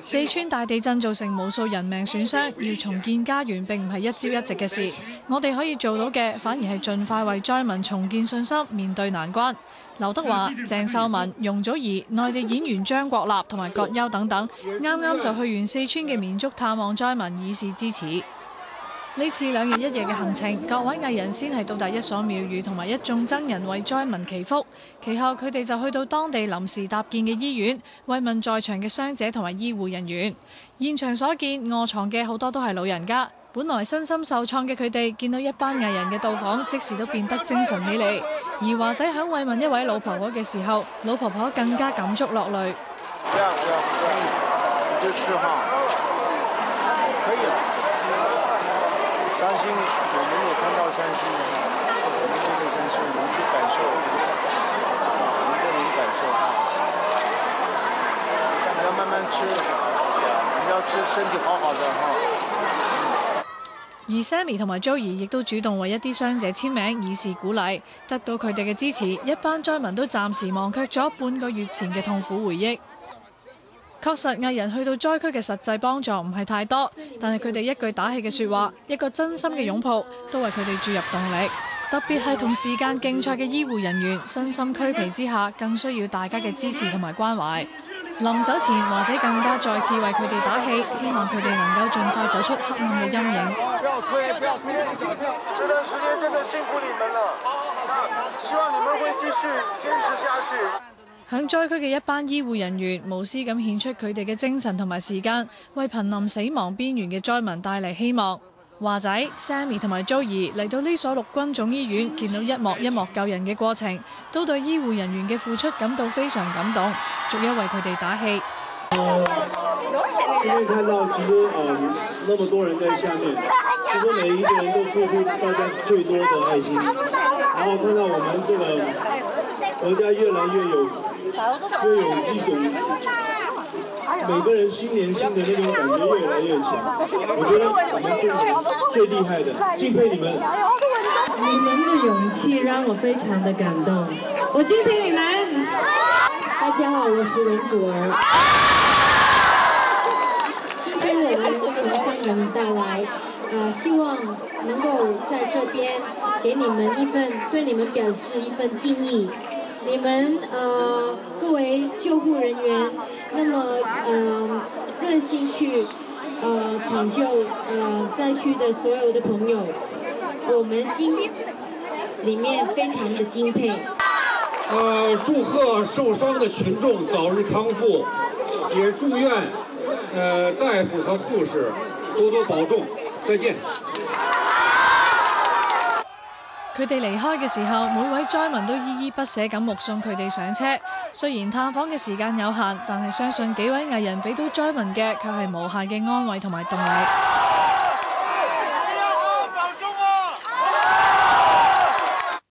四川大地震造成無數人命損傷，要重建家園並唔係一朝一夕嘅事。我哋可以做到嘅，反而係盡快為災民重建信心，面對難關。劉德華、鄭秀文、容祖兒、內地演員張國立同埋葛優等等，啱啱就去完四川嘅綿竹探望災民，以示支持。呢次2日1夜嘅行程，各位藝人先係到達一所廟宇同埋一眾僧人為災民祈福，其後佢哋就去到當地臨時搭建嘅醫院，慰問在場嘅傷者同埋醫護人員。現場所見，臥床嘅好多都係老人家，本來身心受創嘅佢哋，見到一班藝人嘅到訪，即時都變得精神起嚟。而華仔響慰問一位老婆婆嘅時候，老婆婆更加感觸落淚。不要，你就吃哈，可以了。傷心，我們也看到傷心的，我們真的傷心，我們去感受，我們都能感受到。你要慢慢吃，你要吃身體好好的哈。而 Sammy 同埋 Joey 亦都主動為一啲傷者簽名，以示鼓勵。得到佢哋嘅支持，一班災民都暫時忘卻咗半個月前嘅痛苦回憶。確實，藝人去到災區嘅實際幫助唔係太多，但係佢哋一句打氣嘅説話，一個真心嘅擁抱，都為佢哋注入動力。特別係同時間競賽嘅醫護人員，身心俱疲之下，更需要大家嘅支持同埋關懷。臨走前，華仔更加再次為佢哋打氣，希望佢哋能夠盡快走出黑暗嘅陰影。不要推，不要推，這段時間真的辛苦你們了，希望你們會繼續堅持下去。響災區嘅一班醫護人員無私咁獻出佢哋嘅精神同埋時間，為瀕臨死亡邊緣嘅災民帶嚟希望。華仔、Sammy 同埋 Joey 嚟到呢所陸軍總醫院，見到一幕一幕救人嘅過程，都對醫護人員嘅付出感到非常感動，逐一為佢哋打氣。今天看到其實那麼多人在下面，其實每一個人都付出大家最多的愛心，然後看到我們這個國家越來越有一種每個人新年新的那種感覺越來越強。我覺得我們最厲害的，敬佩你們。你們的勇氣讓我非常的感動，我敬佩你們。大家好，我是容祖兒。今天我們從香港帶來，希望能夠在這邊給你們一份，對你們表示一份敬意。你們各位救護人員，那麼熱心去搶救災區的所有的朋友，我們心裡面非常的敬佩。祝賀受傷的群眾早日康復，也祝願大夫和護士多多保重。再見。佢哋離開嘅時候，每位災民都依依不捨咁目送佢哋上車。雖然探訪嘅時間有限，但係相信幾位藝人俾到災民嘅，卻係無限嘅安慰同埋動力。